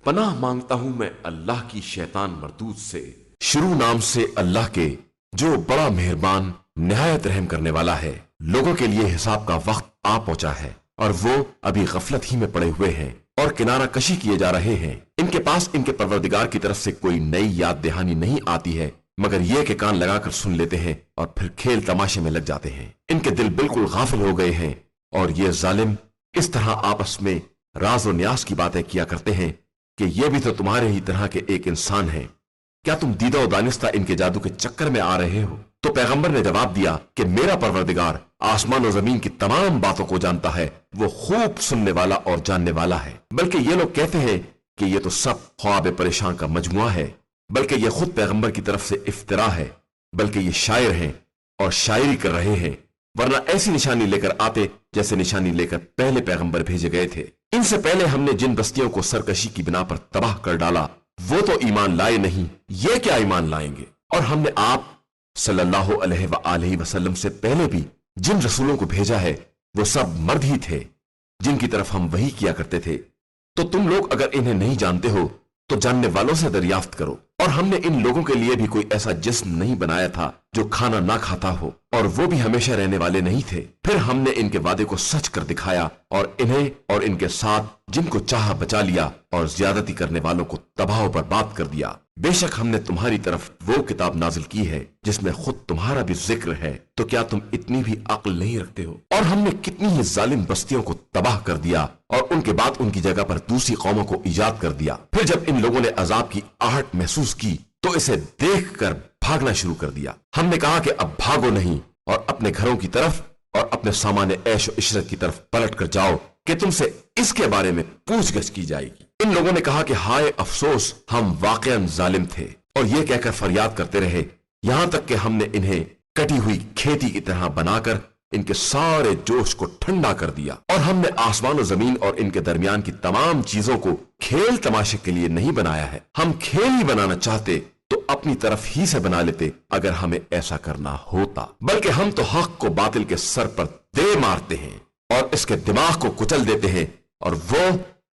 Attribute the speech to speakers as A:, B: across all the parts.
A: پناہ مانگتا ہوں میں اللہ کی شیطان مردود سے، شروع نام سے اللہ کے جو بڑا مہربان نہایت رحم کرنے والا ہے۔ لوگوں کے لیے حساب کا وقت آ پہنچا ہے اور وہ ابھی غفلت ہی میں پڑے ہوئے ہیں اور کنارہ کشی کیے جا رہے ہیں۔ ان کے پاس ان کے پروردگار کی طرف سے کوئی نئی یاد دہانی نہیں آتی ہے مگر یہ کہ کان لگا کر سن لیتے ہیں اور پھر کھیل تماشے میں لگ جاتے ہیں۔ ان کے دل بالکل غافل ہو گئے ہیں اور یہ ظالم اس طرح آپس میں راز و نیاز کی باتیں کیا کرتے ہیں کہ یہ بھی تو تمہارے ہی طرح کے ایک انسان ہیں، کیا تم دیدہ و دانستہ ان کے جادو کے چکر میں آ رہے ہو؟ تو پیغمبر نے جواب دیا کہ میرا پروردگار آسمان و زمین کی تمام باتوں کو جانتا ہے، وہ خوب سننے والا اور جاننے والا ہے۔ بلکہ یہ لوگ کہتے ہیں کہ یہ تو سب خواب پریشان کا مجموعہ ہے، بلکہ یہ خود پیغمبر کی طرف سے افترا ہے، بلکہ یہ شاعر ہیں اور شاعری کر رہے ہیں، ورنہ ایسی نشانی لے کر آتے جیسے نشانی لے کر پہلے پیغمبر بھیجے گئے تھے۔ ان سے پہلے ہم نے جن بستیوں کو سرکشی کی بنا پر تباہ کر ڈالا وہ تو ایمان لائے نہیں، یہ کیا ایمان لائیں گے؟ اور ہم نے آپ صلی اللہ علیہ وآلہ وسلم سے پہلے بھی جن رسولوں کو بھیجا ہے وہ سب مرد ہی تھے جن کی طرف ہم وحی کیا کرتے تھے۔ تو تم لوگ اگر انہیں نہیں جانتے ہو تو جاننے والوں سے دریافت کرو۔ اور ہم نے ان لوگوں کے لیے بھی کوئی ایسا جسم نہیں بنایا تھا جو کھانا نہ کھاتا ہو، اور وہ بھی ہمیشہ رہنے والے نہیں تھے۔ پھر ہم نے ان کے وعدے کو سچ کر دکھایا اور انہیں اور ان کے ساتھ جن کو چاہا بچا لیا اور زیادتی کرنے والوں کو تباہ و برباد کر دیا۔ بے شک ہم نے تمہاری طرف وہ کتاب نازل کی ہے جس میں خود تمہارا بھی ذکر ہے، تو کیا تم اتنی بھی عقل نہیں رکھتے ہو؟ اور ہم نے کتنی ہی ظالم بستیوں کو تباہ کر دیا اور ان کے بعد ان کی جگہ پر دوسری قوموں کو ایجاد کر دیا۔ پھر جب ان لوگوں نے عذاب کی آہٹ محسوس کی تو اسے دیکھ کر بھاگنا شروع کر دیا۔ ہم نے کہا کہ اب بھاگو نہیں اور اپنے گھروں کی طرف اور اپنے سامان عیش و عشرت کی طرف پلٹ کر جاؤ کہ تم سے اس کے بارے میں پوچھ گچھ کی جائے گی۔ ان لوگوں نے کہا کہ ہائے افسوس، ہم واقعاً ظالم تھے، اور یہ کہہ کر فریاد کرتے رہے یہاں تک کہ ہم نے انہیں کٹی ہوئی کھیتی کی طرح بنا کر ان کے سارے جوش کو ٹھنڈا کر دیا۔ اور ہم نے آسمان و زمین اور ان کے درمیان کی تمام چیزوں کو کھیل تماشے کے لیے نہیں بنایا ہے، ہم کھیل ہی بنانا چاہتے تو اپنی طرف ہی سے بنا لیتے اگر ہمیں ایسا کرنا ہوتا، بلکہ ہم تو حق کو باطل کے سر پر دے مارتے ہیں اور اس کے دماغ کو کچل دیتے ہیں اور وہ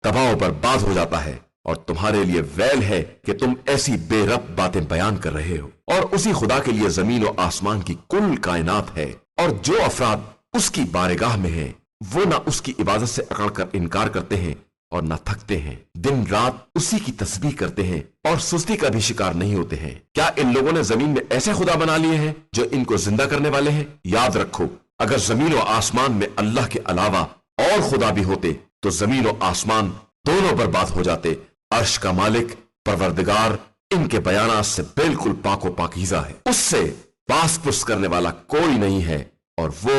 A: تباہ و برباد ہو جاتا ہے۔ اور تمہارے لیے ویل ہے کہ تم ایسی بے رب باتیں بیان کر رہے ہو۔ اور اسی خدا کے لیے زمین و آسمان کی کل کائنات ہے، اور جو افراد اس کی بارگاہ میں ہیں وہ نہ اس کی عبادت سے اکڑ کر انکار کرتے ہیں اور نہ تھکتے ہیں، دن رات اسی کی تسبیح کرتے ہیں اور سستی کا بھی شکار نہیں ہوتے ہیں۔ کیا ان لوگوں نے زمین میں ایسے خدا بنا لیے ہیں جو ان کو زندہ کرنے والے ہیں؟ یاد رکھو، اگر زمین و آسمان میں اللہ کے علاوہ اور خدا بھی ہوتے تو زمین و آسمان دونوں برباد ہو جاتے۔ عرش کا مالک پروردگار ان کے بیانات سے بالکل پاک و پاکیزہ ہے، اس سے پاس پس کرنے والا کوئی نہیں ہے اور وہ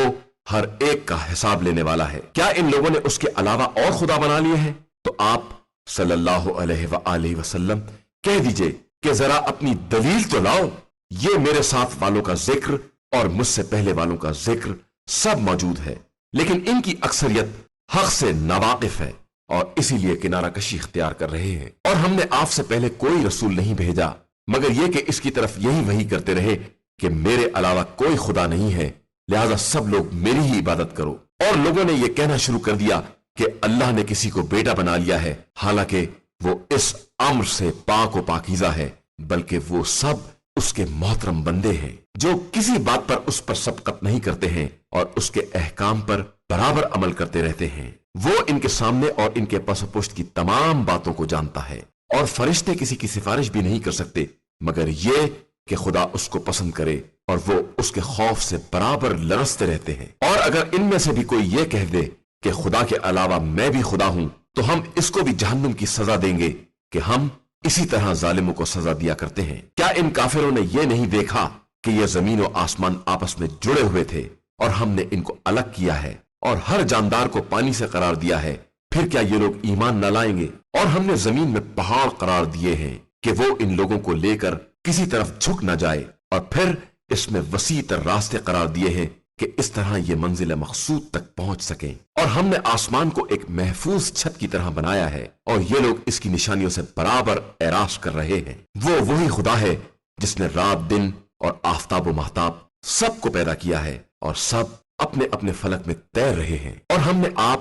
A: ہر ایک کا حساب لینے والا ہے۔ کیا ان لوگوں نے اس کے علاوہ اور خدا بنا لیے ہیں؟ تو آپ صلی اللہ علیہ وآلہ وسلم کہہ دیجئے کہ ذرا اپنی دلیل تو لاؤ۔ یہ میرے ساتھ والوں کا ذکر اور مجھ سے پہلے والوں کا ذکر سب موجود ہے، لیکن ان کی اکثریت حق سے ناواقف ہے اور اسی لیے کنارہ کشی اختیار کر رہے ہیں۔ اور ہم نے آپ سے پہلے کوئی رسول نہیں بھیجا مگر یہ کہ اس کی طرف یہی وحی کرتے رہے کہ میرے علاوہ کوئی خدا نہیں ہے، لہذا سب لوگ میری ہی عبادت کرو۔ اور لوگوں نے یہ کہنا شروع کر دیا کہ اللہ نے کسی کو بیٹا بنا لیا ہے، حالانکہ وہ اس امر سے پاک و پاکیزہ ہے، بلکہ وہ سب اس کے محترم بندے ہیں جو کسی بات پر اس پر سبقت نہیں کرتے ہیں اور اس کے احکام پر برابر عمل کرتے رہتے ہیں۔ وہ ان کے سامنے اور ان کے پس و پشت کی تمام باتوں کو جانتا ہے، اور فرشتے کسی کی سفارش بھی نہیں کر سکتے مگر یہ کہ خدا اس کو پسند کرے، اور وہ اس کے خوف سے برابر لرزتے رہتے ہیں۔ اور اگر ان میں سے بھی کوئی یہ کہہ دے کہ خدا کے علاوہ میں بھی خدا ہوں تو ہم اس کو بھی جہنم کی سزا دیں گے کہ ہم اسی طرح ظالموں کو سزا دیا کرتے ہیں۔ کیا ان کافروں نے یہ نہیں دیکھا کہ یہ زمین و آسمان آپس میں جڑے ہوئے تھے اور ہم نے ان کو الگ کیا ہے اور ہر جاندار کو پانی سے قرار دیا ہے؟ پھر کیا یہ لوگ ایمان نہ لائیں گے؟ اور ہم نے زمین میں پہاڑ قرار دیے ہیں کہ وہ ان لوگوں کو لے کر کسی طرف جھک نہ جائے، اور پھر اس میں وسیع تر راستے قرار دیے ہیں کہ اس طرح یہ منزل مقصود تک پہنچ سکیں۔ اور ہم نے آسمان کو ایک محفوظ چھت کی طرح بنایا ہے اور یہ لوگ اس کی نشانیوں سے برابر اعراض کر رہے ہیں۔ وہ وہی خدا ہے جس نے رات دن اور آفتاب و مہتاب سب کو پیدا کیا ہے اور سب اپنے اپنے فلک میں تیر رہے ہیں۔ اور ہم نے آپ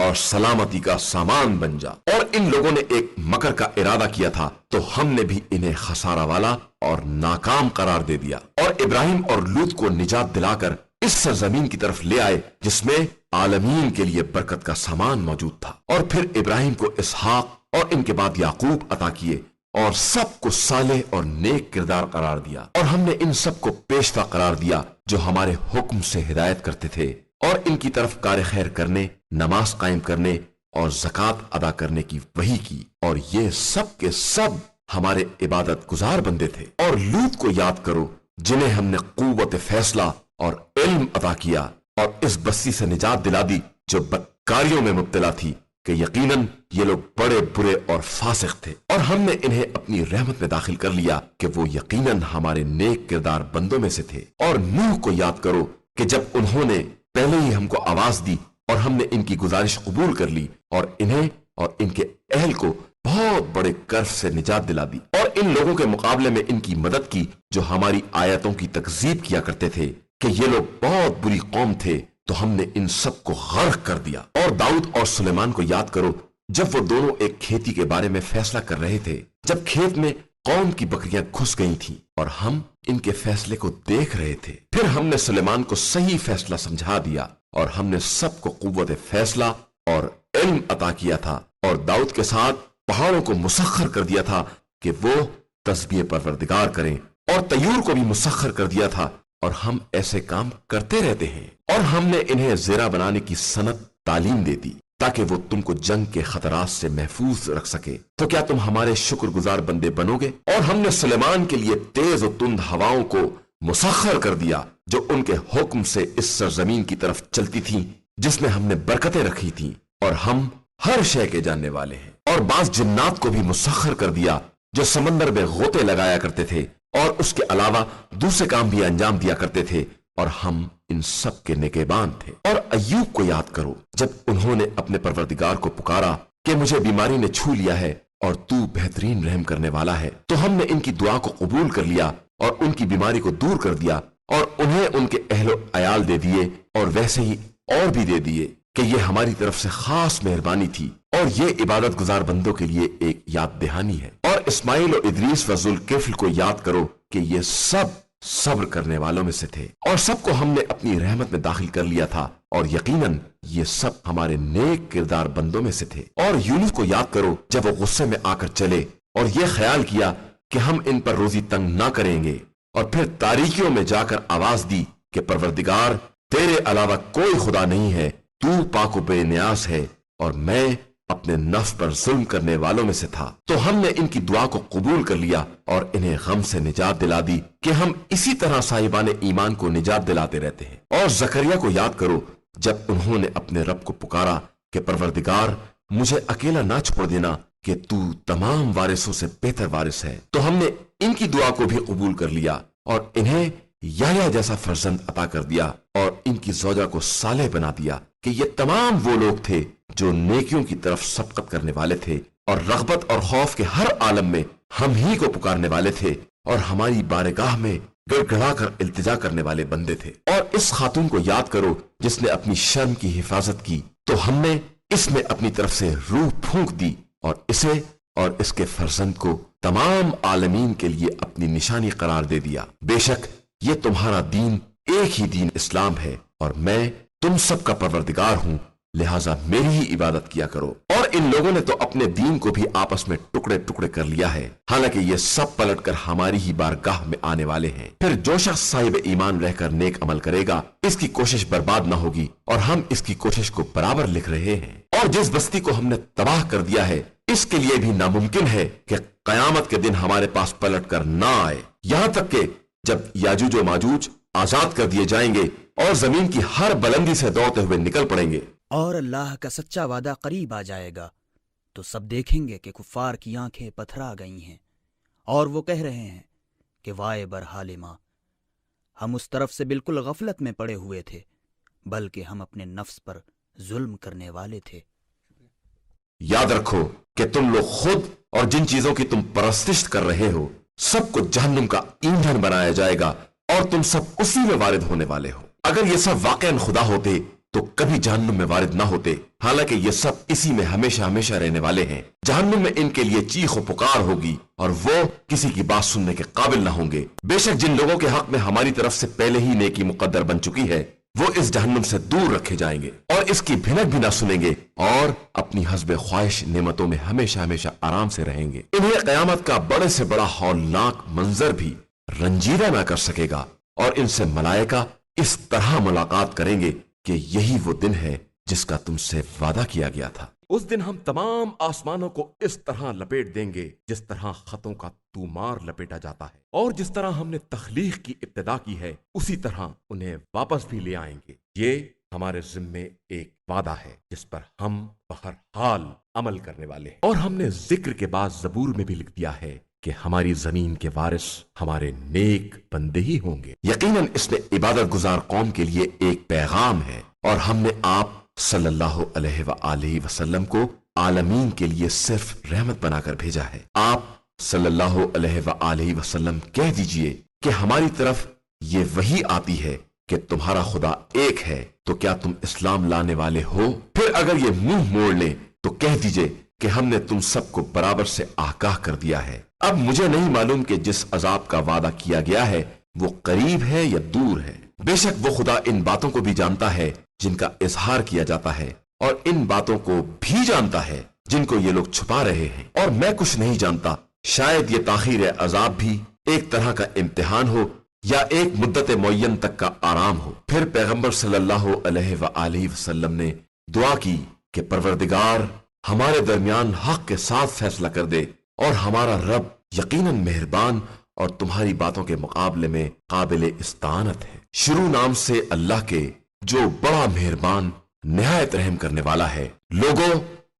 A: اور سلامتی کا سامان بن جا۔ اور ان لوگوں نے ایک مکر کا ارادہ کیا تھا تو ہم نے بھی انہیں خسارہ والا اور ناکام قرار دے دیا، اور ابراہیم اور لوط کو نجات دلا کر اس سرزمین کی طرف لے آئے جس میں عالمین کے لیے برکت کا سامان موجود تھا۔ اور پھر ابراہیم کو اسحاق اور ان کے بعد یعقوب عطا کیے، اور سب کو صالح اور نیک کردار قرار دیا، اور ہم نے ان سب کو پیشوا قرار دیا جو ہمارے حکم سے ہدایت کرتے تھے، اور ان کی طرف کار خیر کرنے، نماز قائم کرنے اور زکوٰۃ ادا کرنے کی وحی کی، اور یہ سب کے سب ہمارے عبادت گزار بندے تھے۔ اور لوط کو یاد کرو جنہیں ہم نے قوت فیصلہ اور علم عطا کیا، اور اس بستی سے نجات دلا دی جو بدکاریوں میں مبتلا تھی، کہ یقیناً یہ لوگ بڑے برے اور فاسق تھے، اور ہم نے انہیں اپنی رحمت میں داخل کر لیا کہ وہ یقیناً ہمارے نیک کردار بندوں میں سے تھے۔ اور نوح کو یاد کرو کہ جب انہوں نے پہلے ہی ہم کو آواز دی اور ہم نے ان کی گزارش قبول کر لی، اور انہیں اور ان کے اہل کو بہت بڑے کرب سے نجات دلا دی، اور ان لوگوں کے مقابلے میں ان کی مدد کی جو ہماری آیتوں کی تکذیب کیا کرتے تھے کہ یہ لوگ بہت بری قوم تھے، تو ہم نے ان سب کو غرق کر دیا۔ اور داؤد اور سلیمان کو یاد کرو جب وہ دونوں ایک کھیتی کے بارے میں فیصلہ کر رہے تھے، جب کھیت میں قوم کی بکریاں گھس گئی تھیں اور ہم ان کے فیصلے کو دیکھ رہے تھے۔ پھر ہم نے سلیمان کو صحیح فیصلہ سمجھا دیا، اور ہم نے سب کو قوت فیصلہ اور علم عطا کیا تھا، اور داؤد کے ساتھ پہاڑوں کو مسخر کر دیا تھا کہ وہ تسبیح پروردگار کریں، اور طیور کو بھی مسخر کر دیا تھا، اور ہم ایسے کام کرتے رہتے ہیں۔ اور ہم نے انہیں زیرہ بنانے کی صنعت تعلیم دے دی تاکہ وہ تم کو جنگ کے خطرات سے محفوظ رکھ سکے۔ تو کیا تم ہمارے شکر گزار بندے بنو گے؟ اور ہم نے سلیمان کے لیے تیز و تند ہواؤں کو مسخر کر دیا جو ان کے حکم سے اس سرزمین کی طرف چلتی تھیں جس میں ہم نے برکتیں رکھی تھیں، اور ہم ہر شے کے جاننے والے ہیں۔ اور بعض جنات کو بھی مسخر کر دیا جو سمندر میں غوطے لگایا کرتے تھے، اور اس کے علاوہ دوسرے کام بھی انجام دیا کرتے تھے، اور ہم ان سب کے نگہبان تھے۔ اور ایوب کو یاد کرو جب انہوں نے اپنے پروردگار کو پکارا کہ مجھے بیماری نے چھو لیا ہے اور تو بہترین رحم کرنے والا ہے، تو ہم نے ان کی دعا کو قبول کر لیا اور ان کی بیماری کو دور کر دیا، اور انہیں ان کے اہل و عیال دے دیے، اور ویسے ہی اور بھی دے دیے کہ یہ ہماری طرف سے خاص مہربانی تھی، اور یہ عبادت گزار بندوں کے لیے ایک یاد دہانی ہے۔ اور اسماعیل و ادریس و ذوالکفل کو یاد کرو کہ یہ سب صبر کرنے والوں میں سے تھے، اور سب کو ہم نے اپنی رحمت میں داخل کر لیا تھا، اور یقیناً یہ سب ہمارے نیک کردار بندوں میں سے تھے۔ اور یونس کو یاد کرو جب وہ غصے میں آ کر چلے اور یہ خیال کیا کہ ہم ان پر روزی تنگ نہ کریں گے، اور پھر تاریکیوں میں جا کر آواز دی کہ پروردگار تیرے علاوہ کوئی خدا نہیں ہے، تو پاک و بے نیاز ہے، اور میں اپنے نفس پر ظلم کرنے والوں میں سے تھا۔ تو ہم نے ان کی دعا کو قبول کر لیا اور انہیں غم سے نجات دلا دی کہ ہم اسی طرح صاحبان ایمان کو نجات دلاتے رہتے ہیں۔ اور زکریا کو یاد کرو جب انہوں نے اپنے رب کو پکارا کہ پروردگار مجھے اکیلا نہ چھوڑ دینا کہ تو تمام وارثوں سے بہتر وارث ہے، تو ہم نے ان کی دعا کو بھی قبول کر لیا اور انہیں یحییٰ جیسا فرزند عطا کر دیا، اور ان کی زوجہ کو صالح بنا دیا کہ یہ تمام وہ لوگ تھے جو نیکیوں کی طرف سبقت کرنے والے تھے، اور رغبت اور خوف کے ہر عالم میں ہم ہی کو پکارنے والے تھے، اور ہماری بارگاہ میں گڑ گڑا کر التجا کرنے والے بندے تھے۔ اور اس خاتون کو یاد کرو جس نے اپنی شرم کی حفاظت کی، تو ہم نے اس میں اپنی طرف سے روح پھونک دی، اور اسے اور اس کے فرزند کو تمام عالمین کے لیے اپنی نشانی قرار دے دیا۔ بے شک یہ تمہارا دین ایک ہی دین اسلام ہے، اور میں تم سب کا پروردگار ہوں، لہٰذا میری ہی عبادت کیا کرو۔ اور ان لوگوں نے تو اپنے دین کو بھی آپس میں ٹکڑے ٹکڑے کر لیا ہے، حالانکہ یہ سب پلٹ کر ہماری ہی بارگاہ میں آنے والے ہیں۔ پھر جو شخص صاحب ایمان رہ کر نیک عمل کرے گا، اس کی کوشش برباد نہ ہوگی، اور ہم اس کی کوشش کو برابر لکھ رہے ہیں۔ اور جس بستی کو ہم نے تباہ کر دیا ہے، اس کے لیے بھی ناممکن ہے کہ قیامت کے دن ہمارے پاس پلٹ کر نہ آئے، یہاں تک کہ جب یاجوج و ماجوج آزاد کر دیے جائیں گے اور زمین کی ہر بلندی سے دوڑتے ہوئے نکل پڑیں گے، اور
B: اللہ کا سچا وعدہ قریب آ جائے گا، تو سب دیکھیں گے کہ کفار کی آنکھیں پتھرا گئی ہیں، اور وہ کہہ رہے ہیں کہ وائے برحال ماں، ہم اس طرف سے بالکل غفلت میں پڑے ہوئے تھے، بلکہ ہم اپنے نفس پر ظلم کرنے والے تھے۔
A: یاد رکھو کہ تم لوگ خود اور جن چیزوں کی تم پرستش کر رہے ہو، سب کو جہنم کا ایندھن بنایا جائے گا، اور تم سب اسی میں وارد ہونے والے ہو۔ اگر یہ سب واقعاً خدا ہوتے تو کبھی جہنم میں وارد نہ ہوتے، حالانکہ یہ سب اسی میں ہمیشہ ہمیشہ رہنے والے ہیں۔ جہنم میں ان کے لیے چیخ و پکار ہوگی اور وہ کسی کی بات سننے کے قابل نہ ہوں گے۔ بے شک جن لوگوں کے حق میں ہماری طرف سے پہلے ہی نیکی مقدر بن چکی ہے وہ اس جہنم سے دور رکھے جائیں گے اور اس کی بھنک بھی نہ سنیں گے اور اپنی حسب خواہش نعمتوں میں ہمیشہ ہمیشہ آرام سے رہیں گے۔ انہیں قیامت کا بڑے سے بڑا ہولناک منظر بھی رنجیدہ نہ کر سکے گا، اور ان سے ملائکہ اس طرح ملاقات کریں گے کہ یہی وہ دن ہے جس کا تم سے وعدہ کیا گیا تھا۔ اس دن ہم تمام آسمانوں کو اس طرح لپیٹ دیں گے جس طرح خطوں کا تومار لپیٹا جاتا ہے، اور جس طرح ہم نے تخلیق کی ابتدا کی ہے اسی طرح انہیں واپس بھی لے آئیں گے۔ یہ ہمارے ذمے ایک وعدہ ہے جس پر ہم بہرحال عمل کرنے والے ہیں، اور ہم نے ذکر کے بعد زبور میں بھی لکھ دیا ہے کہ ہماری زمین کے وارث ہمارے نیک بندے ہی ہوں گے۔ یقیناً اس میں عبادت گزار قوم کے لیے ایک پیغام ہے، اور ہم نے آپ صلی اللہ علیہ وآلہ وسلم کو عالمین کے لیے صرف رحمت بنا کر بھیجا ہے۔ آپ صلی اللہ علیہ وآلہ وسلم کہہ دیجئے کہ ہماری طرف یہ وحی آتی ہے کہ تمہارا خدا ایک ہے، تو کیا تم اسلام لانے والے ہو؟ پھر اگر یہ منہ موڑ لیں تو کہہ دیجئے کہ ہم نے تم سب کو برابر سے آگاہ کر دیا ہے۔ اب مجھے نہیں معلوم کہ جس عذاب کا وعدہ کیا گیا ہے وہ قریب ہے یا دور ہے۔ بے شک وہ خدا ان باتوں کو بھی جانتا ہے جن کا اظہار کیا جاتا ہے، اور ان باتوں کو بھی جانتا ہے جن کو یہ لوگ چھپا رہے ہیں، اور میں کچھ نہیں جانتا۔ شاید یہ تاخیر عذاب بھی ایک طرح کا امتحان ہو یا ایک مدت معین تک کا آرام ہو۔ پھر پیغمبر صلی اللہ علیہ وآلہ وسلم نے دعا کی کہ پروردگار ہمارے درمیان حق کے ساتھ فیصلہ کر دے، اور ہمارا رب یقیناً مہربان اور تمہاری باتوں کے مقابلے میں قابل استعانت ہے۔ شروع نام سے اللہ کے جو بڑا مہربان نہایت رحم کرنے والا ہے۔ لوگوں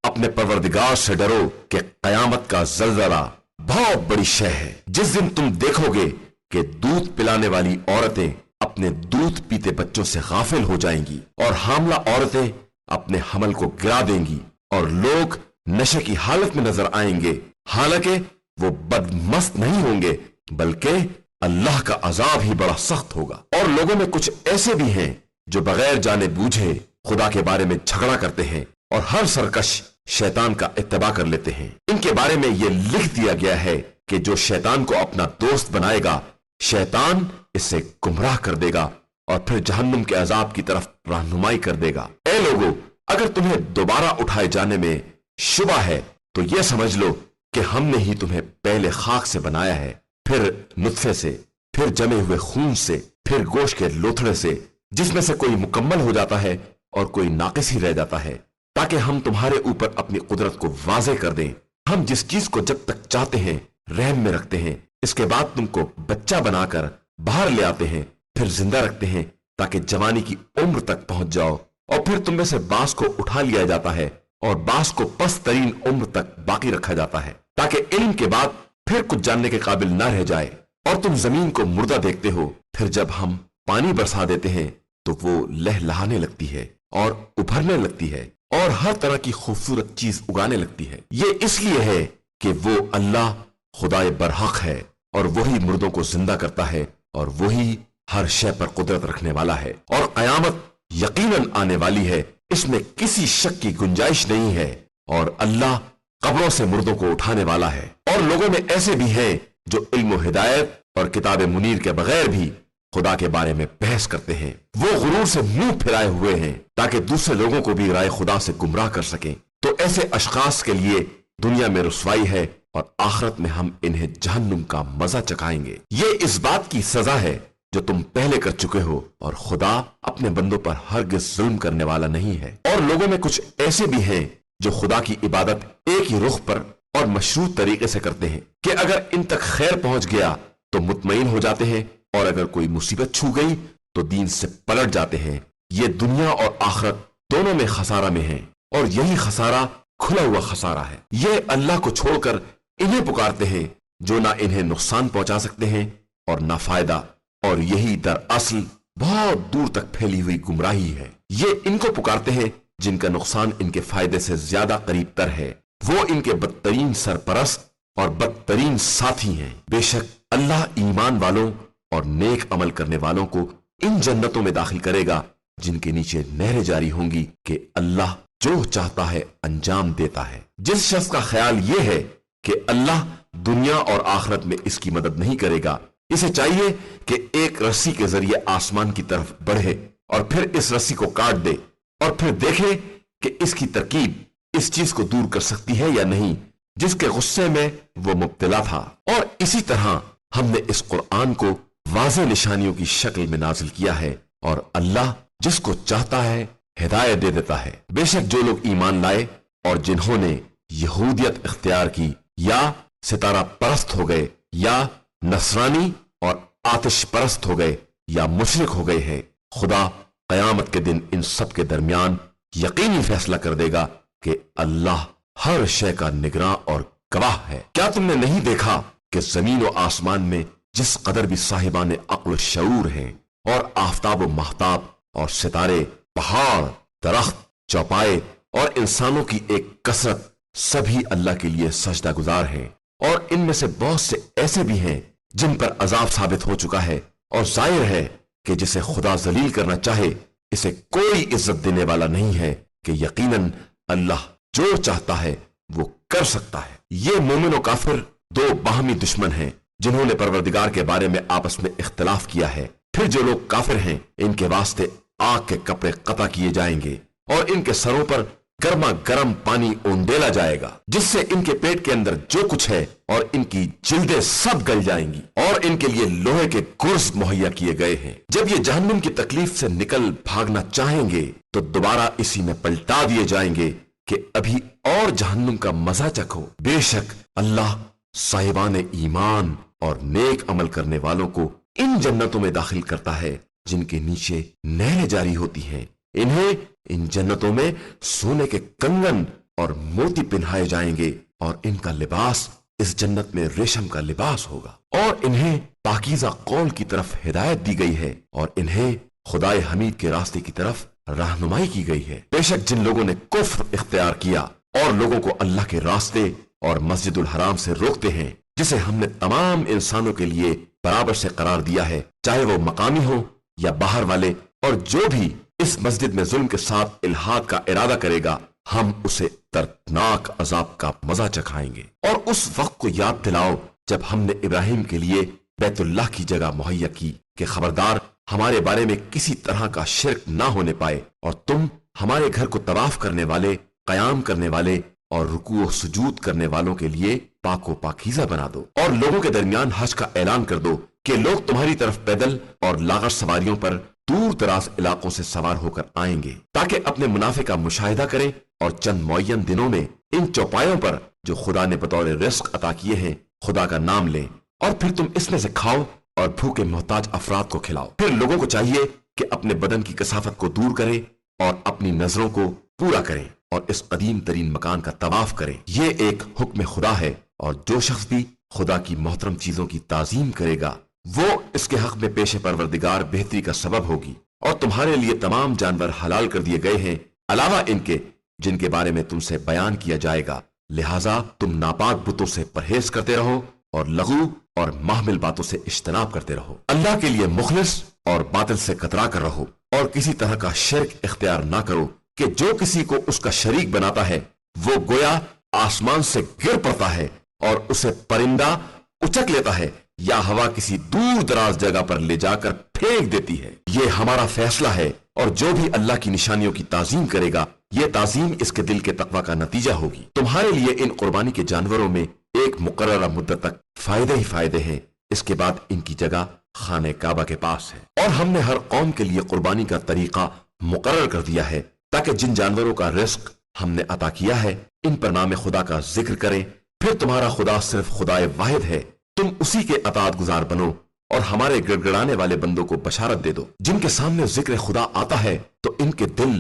A: اپنے پروردگار سے ڈرو کہ قیامت کا زلزلہ بہت بڑی شے ہے۔ جس دن تم دیکھو گے کہ دودھ پلانے والی عورتیں اپنے دودھ پیتے بچوں سے غافل ہو جائیں گی، اور حاملہ عورتیں اپنے حمل کو گرا دیں گی، اور لوگ نشے کی حالت میں نظر آئیں گے، حالانکہ وہ بدمست نہیں ہوں گے بلکہ اللہ کا عذاب ہی بڑا سخت ہوگا۔ اور لوگوں میں کچھ ایسے بھی ہیں جو بغیر جانے بوجھے خدا کے بارے میں جھگڑا کرتے ہیں اور ہر سرکش شیطان کا اتباع کر لیتے ہیں۔ ان کے بارے میں یہ لکھ دیا گیا ہے کہ جو شیطان کو اپنا دوست بنائے گا شیطان اسے گمراہ کر دے گا اور پھر جہنم کے عذاب کی طرف رہنمائی کر دے گا۔ اے لوگو، اگر تمہیں دوبارہ اٹھائے جانے میں شبہ ہے تو یہ سمجھ لو کہ ہم نے ہی تمہیں پہلے خاک سے بنایا ہے، پھر نطفے سے، پھر جمے ہوئے خون سے، پھر گوشت کے لوتھڑے سے، جس میں سے کوئی مکمل ہو جاتا ہے اور کوئی ناقص ہی رہ جاتا ہے، تاکہ ہم تمہارے اوپر اپنی قدرت کو واضح کر دیں۔ ہم جس چیز کو جب تک چاہتے ہیں رحم میں رکھتے ہیں، اس کے بعد تم کو بچہ بنا کر باہر لے آتے ہیں، پھر زندہ رکھتے ہیں تاکہ جوانی کی عمر تک پہنچ جاؤ، اور پھر تم میں سے بعض کو اٹھا لیا جاتا ہے اور بعض کو پست ترین عمر تک باقی رکھا جاتا ہے، تاکہ علم کے بعد پھر کچھ جاننے کے قابل نہ رہ جائے۔ اور تم زمین کو مردہ دیکھتے ہو، پھر جب ہم پانی برسا دیتے ہیں تو وہ لہلہانے لگتی ہے اور ابھرنے لگتی ہے اور ہر طرح کی خوبصورت چیز اگانے لگتی ہے۔ یہ اس لیے ہے کہ وہ اللہ خدائے برحق ہے، اور وہی مردوں کو زندہ کرتا ہے، اور وہی ہر شے پر قدرت رکھنے والا ہے، اور قیامت یقیناً آنے والی ہے، اس میں کسی شک کی گنجائش نہیں ہے، اور اللہ قبروں سے مردوں کو اٹھانے والا ہے۔ اور لوگوں میں ایسے بھی ہیں جو علم و ہدایت اور کتاب منیر کے بغیر بھی خدا کے بارے میں بحث کرتے ہیں۔ وہ غرور سے منہ پھرائے ہوئے ہیں تاکہ دوسرے لوگوں کو بھی رائے خدا سے گمراہ کر سکیں۔ تو ایسے اشخاص کے لیے دنیا میں رسوائی ہے، اور آخرت میں ہم انہیں جہنم کا مزہ چکھائیں گے۔ یہ اس بات کی سزا ہے جو تم پہلے کر چکے ہو، اور خدا اپنے بندوں پر ہرگز ظلم کرنے والا نہیں ہے۔ اور لوگوں میں کچھ ایسے بھی ہیں جو خدا کی عبادت ایک ہی رخ پر اور مشروط طریقے سے کرتے ہیں کہ اگر ان تک خیر پہنچ گیا تو مطمئن ہو جاتے ہیں، اور اگر کوئی مصیبت چھو گئی تو دین سے پلٹ جاتے ہیں۔ یہ دنیا اور آخرت دونوں میں خسارہ میں ہیں، اور یہی خسارہ کھلا ہوا خسارہ ہے۔ یہ اللہ کو چھوڑ کر انہیں پکارتے ہیں جو نہ انہیں نقصان پہنچا سکتے ہیں اور نہ فائدہ، اور یہی دراصل بہت دور تک پھیلی ہوئی گمراہی ہے۔ یہ ان کو پکارتے ہیں جن کا نقصان ان کے فائدے سے زیادہ قریب تر ہے، وہ ان کے بدترین سرپرست اور بدترین ساتھی ہیں۔ بے شک اللہ ایمان والوں اور نیک عمل کرنے والوں کو ان جنتوں میں داخل کرے گا جن کے نیچے نہریں جاری ہوں گی کہ اللہ جو چاہتا ہے انجام دیتا ہے۔ جس شخص کا خیال یہ ہے کہ اللہ دنیا اور آخرت میں اس کی مدد نہیں کرے گا، اسے چاہیے کہ ایک رسی کے ذریعے آسمان کی طرف بڑھے اور پھر اس رسی کو کاٹ دے اور پھر دیکھے کہ اس کی ترکیب اس چیز کو دور کر سکتی ہے یا نہیں جس کے غصے میں وہ مبتلا تھا۔ اور اسی طرح ہم نے اس قرآن کو واضح نشانیوں کی شکل میں نازل کیا ہے، اور اللہ جس کو چاہتا ہے ہدایت دے دیتا ہے۔ بے شک جو لوگ ایمان لائے اور جنہوں نے یہودیت اختیار کی یا ستارہ پرست ہو گئے یا نصرانی اور آتش پرست ہو گئے یا مشرک ہو گئے ہیں، خدا قیامت کے دن ان سب کے درمیان یقینی فیصلہ کر دے گا کہ اللہ ہر شے کا نگراں اور گواہ ہے۔ کیا تم نے نہیں دیکھا کہ زمین و آسمان میں جس قدر بھی صاحبان عقل و شعور ہیں، اور آفتاب و مہتاب اور ستارے، پہاڑ، درخت، چوپائے اور انسانوں کی ایک کثرت سبھی اللہ کے لیے سجدہ گزار ہیں، اور ان میں سے بہت سے ایسے بھی ہیں جن پر عذاب ثابت ہو چکا ہے، اور ظاہر ہے کہ جسے خدا ذلیل کرنا چاہے اسے کوئی عزت دینے والا نہیں ہے، کہ یقیناً اللہ جو چاہتا ہے وہ کر سکتا ہے۔ یہ مومن و کافر دو باہمی دشمن ہیں جنہوں نے پروردگار کے بارے میں آپس میں اختلاف کیا ہے۔ پھر جو لوگ کافر ہیں ان کے واسطے آگ کے کپڑے قطع کیے جائیں گے اور ان کے سروں پر گرما گرم پانی اونڈیلا جائے گا، جس سے ان کے پیٹ کے اندر جو کچھ ہے اور ان کی جلدیں سب گل جائیں گی، اور ان کے لیے لوہے کے گرز مہیا کیے گئے ہیں۔ جب یہ جہنم کی تکلیف سے نکل بھاگنا چاہیں گے تو دوبارہ اسی میں پلٹا دیے جائیں گے کہ ابھی اور جہنم کا مزہ چکھو۔ بے شک اللہ صاحبان ایمان اور نیک عمل کرنے والوں کو ان جنتوں میں داخل کرتا ہے جن کے نیچے نہریں جاری ہوتی ہیں، انہیں ان جنتوں میں سونے کے کنگن اور موتی پہنائے جائیں گے، اور ان کا لباس اس جنت میں ریشم کا لباس ہوگا، اور انہیں پاکیزہ قول کی طرف ہدایت دی گئی ہے، اور انہیں خدائے حمید کے راستے کی طرف رہنمائی کی گئی ہے۔ بے شک جن لوگوں نے کفر اختیار کیا اور لوگوں کو اللہ کے راستے اور مسجد الحرام سے روکتے ہیں، جسے ہم نے تمام انسانوں کے لیے برابر سے قرار دیا ہے، چاہے وہ مقامی ہو یا باہر والے، اور جو بھی اس مسجد میں ظلم کے ساتھ الحاد کا ارادہ کرے گا ہم اسے دردناک عذاب کا مزہ چکھائیں گے۔ اور اس وقت کو یاد دلاؤ جب ہم نے ابراہیم کے لیے بیت اللہ کی جگہ مہیا کی کہ خبردار ہمارے بارے میں کسی طرح کا شرک نہ ہونے پائے، اور تم ہمارے گھر کو طواف کرنے والے، قیام کرنے والے اور رکوع و سجود کرنے والوں کے لیے پاک و پاکیزہ بنا دو، اور لوگوں کے درمیان حج کا اعلان کر دو کہ لوگ تمہاری طرف پیدل اور لاغر سواریوں پر دور دراز علاقوں سے سوار ہو کر آئیں گے، تاکہ اپنے منافع کا مشاہدہ کریں، اور چند معین دنوں میں ان چوپایوں پر جو خدا نے بطور رزق عطا کیے ہیں خدا کا نام لیں، اور پھر تم اس میں سے کھاؤ اور بھوکے محتاج افراد کو کھلاؤ۔ پھر لوگوں کو چاہیے کہ اپنے بدن کی کثافت کو دور کریں اور اپنی نظروں کو پورا کریں اور اس قدیم ترین مکان کا طواف کریں۔ یہ ایک حکم خدا ہے، اور جو شخص بھی خدا کی محترم چیزوں کی تعظیم کرے گا وہ اس کے حق میں پیش پروردگار بہتری کا سبب ہوگی۔ اور تمہارے لیے تمام جانور حلال کر دیے گئے ہیں علاوہ ان کے جن کے بارے میں تم سے بیان کیا جائے گا، لہٰذا تم ناپاک بتوں سے پرہیز کرتے رہو اور لغو اور محمل باتوں سے اجتناب کرتے رہو۔ اللہ کے لیے مخلص اور باطل سے کترا کر رہو، اور کسی طرح کا شرک اختیار نہ کرو کہ جو کسی کو اس کا شریک بناتا ہے وہ گویا آسمان سے گر پڑتا ہے اور اسے پرندہ اچک لیتا ہے یا ہوا کسی دور دراز جگہ پر لے جا کر پھینک دیتی ہے۔ یہ ہمارا فیصلہ ہے، اور جو بھی اللہ کی نشانیوں کی تعظیم کرے گا یہ تعظیم اس کے دل کے تقوی کا نتیجہ ہوگی۔ تمہارے لیے ان قربانی کے جانوروں میں ایک مقررہ مدت تک فائدے ہی فائدے ہیں، اس کے بعد ان کی جگہ خانہ کعبہ کے پاس ہے۔ اور ہم نے ہر قوم کے لیے قربانی کا طریقہ مقرر کر دیا ہے تاکہ جن جانوروں کا رزق ہم نے عطا کیا ہے ان پر نام خدا کا ذکر کریں۔ پھر تمہارا خدا صرف خدائے واحد ہے، تم اسی کے اطاعت گزار بنو اور ہمارے گڑگڑانے والے بندوں کو بشارت دے دو جن کے سامنے ذکر خدا آتا ہے تو ان کے دل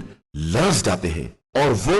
A: لرز جاتے ہیں، اور وہ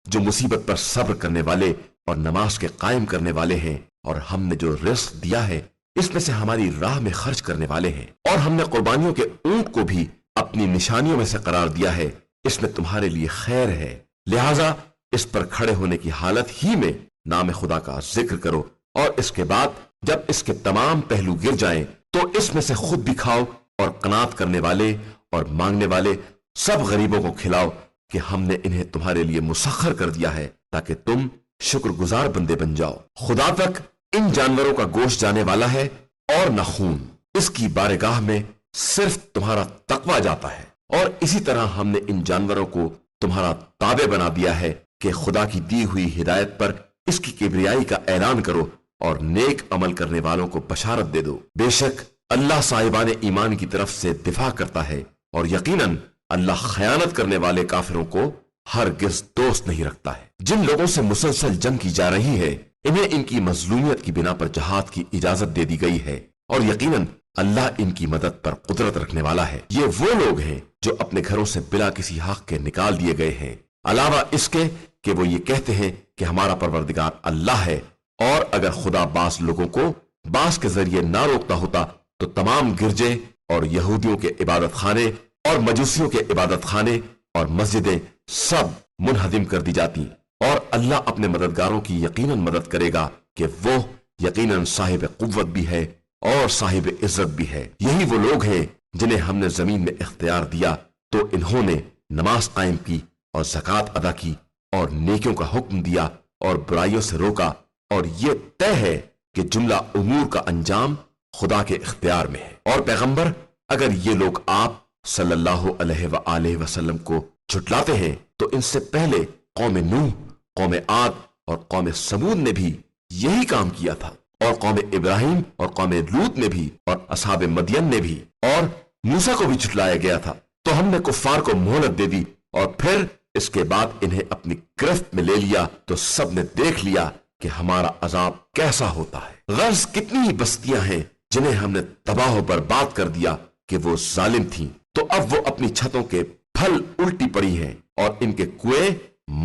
A: جو مصیبت پر صبر کرنے والے اور نماز کے قائم کرنے والے ہیں، اور ہم نے جو رزق دیا ہے اس میں سے ہماری راہ میں خرچ کرنے والے ہیں۔ اور ہم نے قربانیوں کے اونٹ کو بھی اپنی نشانیوں میں سے قرار دیا ہے، اس میں تمہارے لیے خیر ہے، لہٰذا اس پر کھڑے ہونے کی حالت ہی میں نام خدا کا ذکر کرو، اور اس کے بعد جب اس کے تمام پہلو گر جائیں تو اس میں سے خود بھی کھاؤ، اور قناعت کرنے والے اور مانگنے والے سب غریبوں کو کھلاؤ کہ ہم نے انہیں تمہارے لیے مسخر کر دیا ہے تاکہ تم شکر گزار بندے بن جاؤ۔ خدا تک ان جانوروں کا گوشت جانے والا ہے اور نہ خون، اس کی بارگاہ میں صرف تمہارا تقوی جاتا ہے، اور اسی طرح ہم نے ان جانوروں کو تمہارا تابع بنا دیا ہے کہ خدا کی دی ہوئی ہدایت پر اس کی کبریائی کا اعلان کرو اور نیک عمل کرنے والوں کو بشارت دے دو۔ بے شک اللہ صاحبان ایمان کی طرف سے دفاع کرتا ہے، اور یقیناً اللہ خیانت کرنے والے کافروں کو ہرگز دوست نہیں رکھتا ہے۔ جن لوگوں سے مسلسل جنگ کی جا رہی ہے انہیں ان کی مظلومیت کی بنا پر جہاد کی اجازت دے دی گئی ہے، اور یقیناً اللہ ان کی مدد پر قدرت رکھنے والا ہے۔ یہ وہ لوگ ہیں جو اپنے گھروں سے بلا کسی حق کے نکال دیے گئے ہیں، علاوہ اس کے کہ وہ یہ کہتے ہیں کہ ہمارا پروردگار اللہ ہے، اور اگر خدا بعض لوگوں کو بعض کے ذریعے نہ روکتا ہوتا تو تمام گرجے اور یہودیوں کے عبادت خانے اور مجوسیوں کے عبادت خانے اور مسجدیں سب منہدم کر دی جاتی، اور اللہ اپنے مددگاروں کی یقیناً مدد کرے گا کہ وہ یقیناً صاحب قوت بھی ہے اور صاحب عزت بھی ہے۔ یہی وہ لوگ ہیں جنہیں ہم نے زمین میں اختیار دیا تو انہوں نے نماز قائم کی اور زکوٰۃ ادا کی اور نیکیوں کا حکم دیا اور برائیوں سے روکا، اور یہ طے ہے کہ جملہ امور کا انجام خدا کے اختیار میں ہے۔ اور پیغمبر، اگر یہ لوگ آپ صلی اللہ علیہ وآلہ وسلم کو جھٹلاتے ہیں تو ان سے پہلے قوم نوح، قوم عاد اور قوم سمود نے بھی یہی کام کیا تھا، اور قوم ابراہیم اور قوم لوط نے بھی، اور اصحاب مدین نے بھی، اور موسیٰ کو بھی جھٹلایا گیا تھا، تو ہم نے کفار کو مہلت دے دی، اور پھر اس کے بعد انہیں اپنی گرفت میں لے لیا تو سب نے دیکھ لیا کہ ہمارا عذاب کیسا ہوتا ہے۔ غرض کتنی ہی بستیاں ہیں جنہیں ہم نے تباہ و برباد کر دیا کہ وہ ظالم تھیں، تو اب وہ اپنی چھتوں کے پھل الٹی پڑی ہیں، اور ان کے کنویں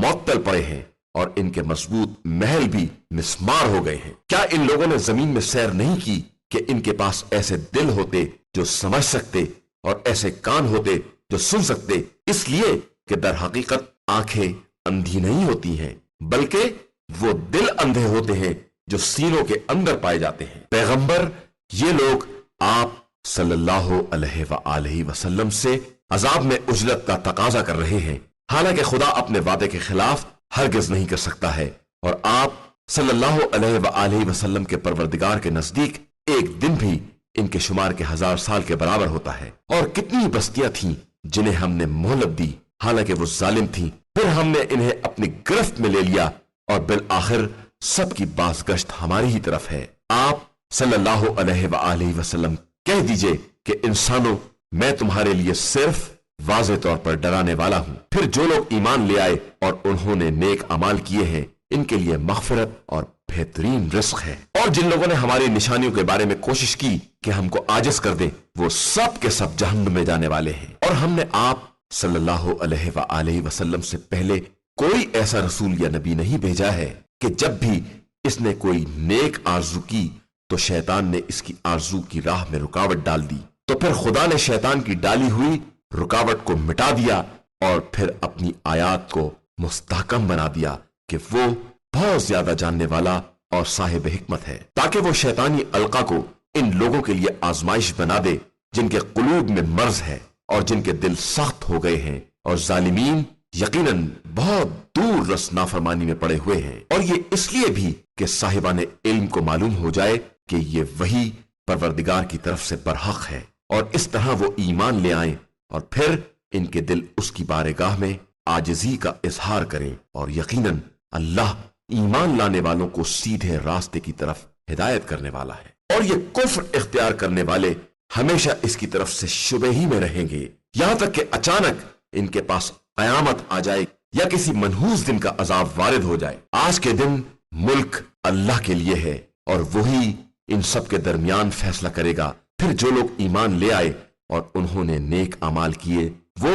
A: معطل پڑے ہیں، اور ان کے مضبوط محل بھی مسمار ہو گئے ہیں۔ کیا ان لوگوں نے زمین میں سیر نہیں کی کہ ان کے پاس ایسے دل ہوتے جو سمجھ سکتے اور ایسے کان ہوتے جو سن سکتے؟ اس لیے کہ در حقیقت آنکھیں اندھی نہیں ہوتی ہیں، بلکہ وہ دل اندھے ہوتے ہیں جو سینوں کے اندر پائے جاتے ہیں۔ پیغمبر، یہ لوگ آپ صلی اللہ علیہ وآلہ وسلم سے عذاب میں اجرت کا تقاضا کر رہے ہیں، حالانکہ خدا اپنے وعدے کے خلاف ہرگز نہیں کر سکتا ہے، اور آپ صلی اللہ علیہ وآلہ وسلم کے پروردگار کے نزدیک ایک دن بھی ان کے شمار کے 1000 سال کے برابر ہوتا ہے۔ اور کتنی بستیاں تھیں جنہیں ہم نے مہلت دی حالانکہ وہ ظالم تھیں، پھر ہم نے انہیں اپنی گرفت میں لے لیا، اور بالآخر سب کی بازگشت ہماری ہی طرف ہے۔ آپ صلی اللہ علیہ وآلہ وسلم کہہ دیجئے کہ انسانوں، میں تمہارے لیے صرف واضح طور پر ڈرانے والا ہوں۔ پھر جو لوگ ایمان لے آئے اور انہوں نے نیک اعمال کیے ہیں ان کے لیے مغفرت اور بہترین رزق ہے، اور جن لوگوں نے ہماری نشانیوں کے بارے میں کوشش کی کہ ہم کو عاجز کر دیں وہ سب کے سب جہنم میں جانے والے ہیں۔ اور ہم نے آپ صلی اللہ علیہ وآلہ وسلم سے پہلے کوئی ایسا رسول یا نبی نہیں بھیجا ہے کہ جب بھی اس نے کوئی نیک آرزو کی تو شیطان نے اس کی آرزو کی راہ میں رکاوٹ ڈال دی، تو پھر خدا نے شیطان کی ڈالی ہوئی رکاوٹ کو مٹا دیا اور پھر اپنی آیات کو مستحکم بنا دیا کہ وہ بہت زیادہ جاننے والا اور صاحب حکمت ہے، تاکہ وہ شیطانی القا کو ان لوگوں کے لیے آزمائش بنا دے جن کے قلوب میں مرض ہے اور جن کے دل سخت ہو گئے ہیں، اور ظالمین یقیناً بہت دور رس نافرمانی میں پڑے ہوئے ہیں۔ اور یہ اس لیے بھی کہ صاحبان علم کو معلوم ہو جائے کہ یہ وہی پروردگار کی طرف سے برحق ہے، اور اس طرح وہ ایمان لے آئیں اور پھر ان کے دل اس کی بارگاہ میں عاجزی کا اظہار کریں، اور یقیناً اللہ ایمان لانے والوں کو سیدھے راستے کی طرف ہدایت کرنے والا ہے۔ اور یہ کفر اختیار کرنے والے ہمیشہ اس کی طرف سے شبہ ہی میں رہیں گے، یہاں تک کہ اچانک ان کے پاس قیامت آ جائے یا کسی منحوس دن کا عذاب وارد ہو جائے۔ آج کے دن ملک اللہ کے لیے ہے اور وہی ان سب کے درمیان فیصلہ کرے گا۔ پھر جو لوگ ایمان لے آئے اور انہوں نے نیک اعمال کیے وہ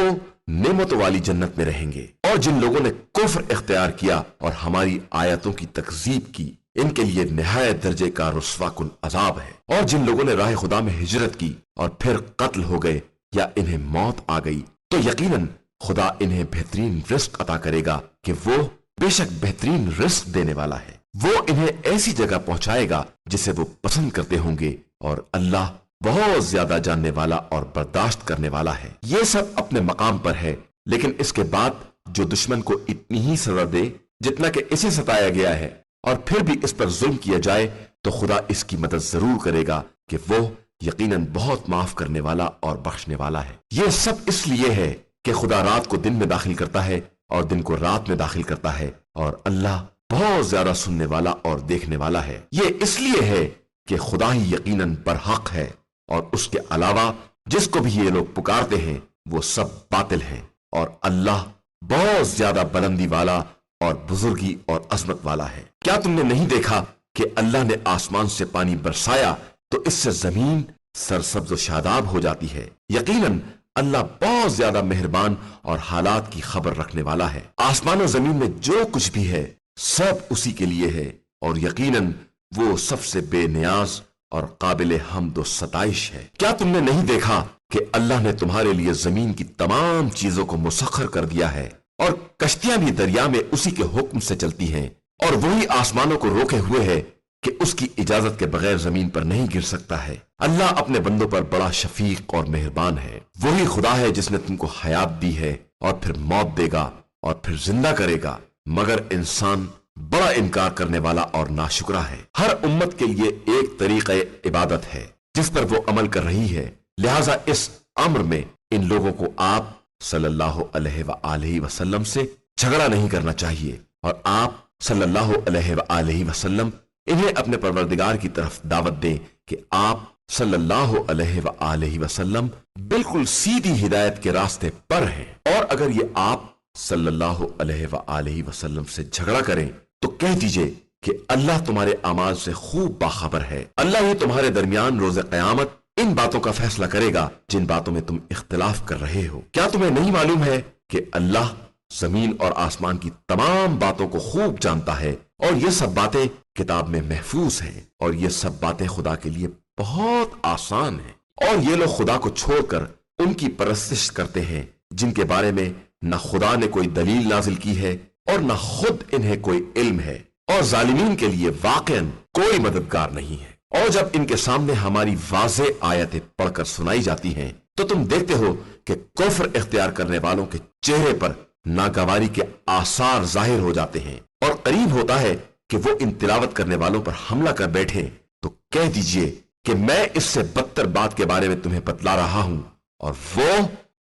A: نعمتوں والی جنت میں رہیں گے، اور جن لوگوں نے کفر اختیار کیا اور ہماری آیتوں کی تکذیب کی ان کے لیے نہایت درجے کا رسوا کن عذاب ہے۔ اور جن لوگوں نے راہ خدا میں ہجرت کی اور پھر قتل ہو گئے یا انہیں موت آ گئی تو یقیناً خدا انہیں بہترین رزق عطا کرے گا کہ وہ بے شک بہترین رزق دینے والا ہے۔ وہ انہیں ایسی جگہ پہنچائے گا جسے وہ پسند کرتے ہوں گے، اور اللہ بہت زیادہ جاننے والا اور برداشت کرنے والا ہے۔ یہ سب اپنے مقام پر ہے، لیکن اس کے بعد جو دشمن کو اتنی ہی سزا دے جتنا کہ اسے ستایا گیا ہے، اور پھر بھی اس پر ظلم کیا جائے، تو خدا اس کی مدد ضرور کرے گا کہ وہ یقیناً بہت معاف کرنے والا اور بخشنے والا ہے۔ یہ سب اس لیے ہے کہ خدا رات کو دن میں داخل کرتا ہے اور دن کو رات میں داخل کرتا ہے، اور اللہ بہت زیادہ سننے والا اور دیکھنے والا ہے۔ یہ اس لیے ہے کہ خدا ہی یقیناً برحق ہے، اور اس کے علاوہ جس کو بھی یہ لوگ پکارتے ہیں وہ سب باطل ہیں، اور اللہ بہت زیادہ بلندی والا اور بزرگی اور عظمت والا ہے۔ کیا تم نے نہیں دیکھا کہ اللہ نے آسمان سے پانی برسایا تو اس سے زمین سرسبز و شاداب ہو جاتی ہے؟ یقیناً اللہ بہت زیادہ مہربان اور حالات کی خبر رکھنے والا ہے۔ آسمان و زمین میں جو کچھ بھی ہے سب اسی کے لیے ہے، اور یقیناً وہ سب سے بے نیاز اور قابل حمد و ستائش ہے۔ کیا تم نے نہیں دیکھا کہ اللہ نے تمہارے لیے زمین کی تمام چیزوں کو مسخر کر دیا ہے، اور کشتیاں بھی دریا میں اسی کے حکم سے چلتی ہیں، اور وہی آسمانوں کو روکے ہوئے ہے کہ اس کی اجازت کے بغیر زمین پر نہیں گر سکتا ہے۔ اللہ اپنے بندوں پر بڑا شفیق اور مہربان ہے۔ وہی خدا ہے جس نے تم کو حیات دی ہے اور پھر موت دے گا اور پھر زندہ کرے گا، مگر انسان بڑا انکار کرنے والا اور ناشکرا ہے۔ ہر امت کے لیے ایک طریقہ عبادت ہے جس پر وہ عمل کر رہی ہے، لہذا اس امر میں ان لوگوں کو آپ صلی اللہ علیہ وآلہ وسلم سے جھگڑا نہیں کرنا چاہیے، اور آپ صلی اللہ علیہ وآلہ وسلم انہیں اپنے پروردگار کی طرف دعوت دیں کہ آپ صلی اللہ علیہ وآلہ وسلم بالکل سیدھی ہدایت کے راستے پر ہیں، اور اگر یہ آپ صلی اللہ علیہ وآلہ وسلم سے جھگڑا کریں تو کہہ دیجئے کہ اللہ تمہارے اعمال سے خوب باخبر ہے۔ اللہ ہی تمہارے درمیان روز قیامت ان باتوں کا فیصلہ کرے گا جن باتوں میں تم اختلاف کر رہے ہو۔ کیا تمہیں نہیں معلوم ہے کہ اللہ زمین اور آسمان کی تمام باتوں کو خوب جانتا ہے، اور یہ سب باتیں کتاب میں محفوظ ہیں، اور یہ سب باتیں خدا کے لیے بہت آسان ہیں، اور یہ لوگ خدا کو چھوڑ کر ان کی پرستش کرتے ہیں جن کے بارے میں نہ خدا نے کوئی دلیل نازل کی ہے اور نہ خود انہیں کوئی علم ہے، اور ظالمین کے لیے واقعاً کوئی مددگار نہیں ہے۔ اور جب ان کے سامنے ہماری واضح آیتیں پڑھ کر سنائی جاتی ہیں تو تم دیکھتے ہو کہ کفر اختیار کرنے والوں کے چہرے پر ناگواری کے آثار ظاہر ہو جاتے ہیں، اور قریب ہوتا ہے کہ وہ ان تلاوت کرنے والوں پر حملہ کر بیٹھے، تو کہہ دیجئے کہ میں اس سے بدتر بات کے بارے میں تمہیں بتلا رہا ہوں، اور وہ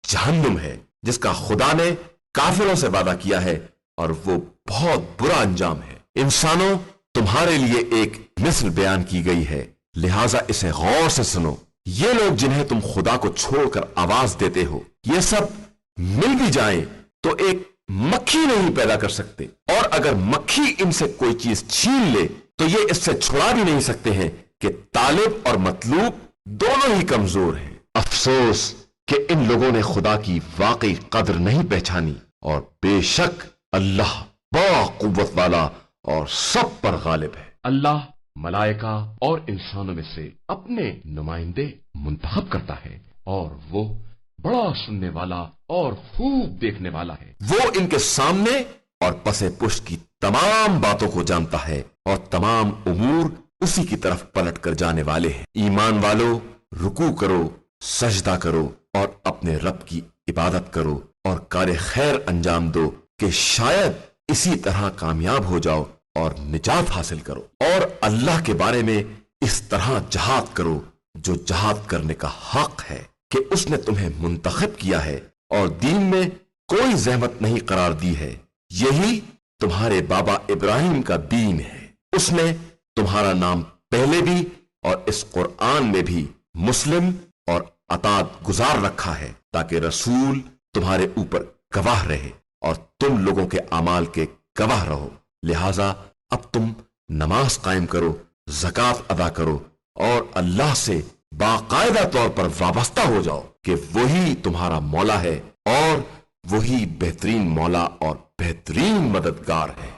A: جہنم ہے جس کا خدا نے کافروں سے وعدہ کیا ہے، اور وہ بہت برا انجام ہے۔ انسانوں، تمہارے لیے ایک مثل بیان کی گئی ہے، لہٰذا اسے غور سے سنو۔ یہ لوگ جنہیں تم خدا کو چھوڑ کر آواز دیتے ہو، یہ سب مل بھی جائیں تو ایک مکھی نہیں پیدا کر سکتے، اور اگر مکھی ان سے کوئی چیز چھین لے تو یہ اس سے چھڑا بھی نہیں سکتے ہیں کہ طالب اور مطلوب دونوں ہی کمزور ہیں۔ افسوس کہ ان لوگوں نے خدا کی واقعی قدر نہیں پہچانی، اور بے شک اللہ با قوت والا اور سب پر غالب ہے۔ اللہ ملائکہ اور انسانوں میں سے اپنے نمائندے منتخب کرتا ہے، اور وہ بڑا سننے والا اور خوب دیکھنے والا ہے۔ وہ ان کے سامنے اور پس پشت کی تمام باتوں کو جانتا ہے، اور تمام امور اسی کی طرف پلٹ کر جانے والے ہیں۔ ایمان والو، رکوع کرو، سجدہ کرو، اور اپنے رب کی عبادت کرو، اور کار خیر انجام دو کہ شاید اسی طرح کامیاب ہو جاؤ اور نجات حاصل کرو، اور اللہ کے بارے میں اس طرح جہاد کرو جو جہاد کرنے کا حق ہے، کہ اس نے تمہیں منتخب کیا ہے اور دین میں کوئی زحمت نہیں قرار دی ہے۔ یہی تمہارے بابا ابراہیم کا دین ہے۔ اس نے تمہارا نام پہلے بھی اور اس قرآن میں بھی مسلم اور اطاعت گزار رکھا ہے، تاکہ رسول تمہارے اوپر گواہ رہے اور تم لوگوں کے اعمال کے گواہ رہو۔ لہذا اب تم نماز قائم کرو، زکوٰۃ ادا کرو، اور اللہ سے باقاعدہ طور پر وابستہ ہو جاؤ کہ وہی تمہارا مولا ہے، اور وہی بہترین مولا اور بہترین مددگار ہے۔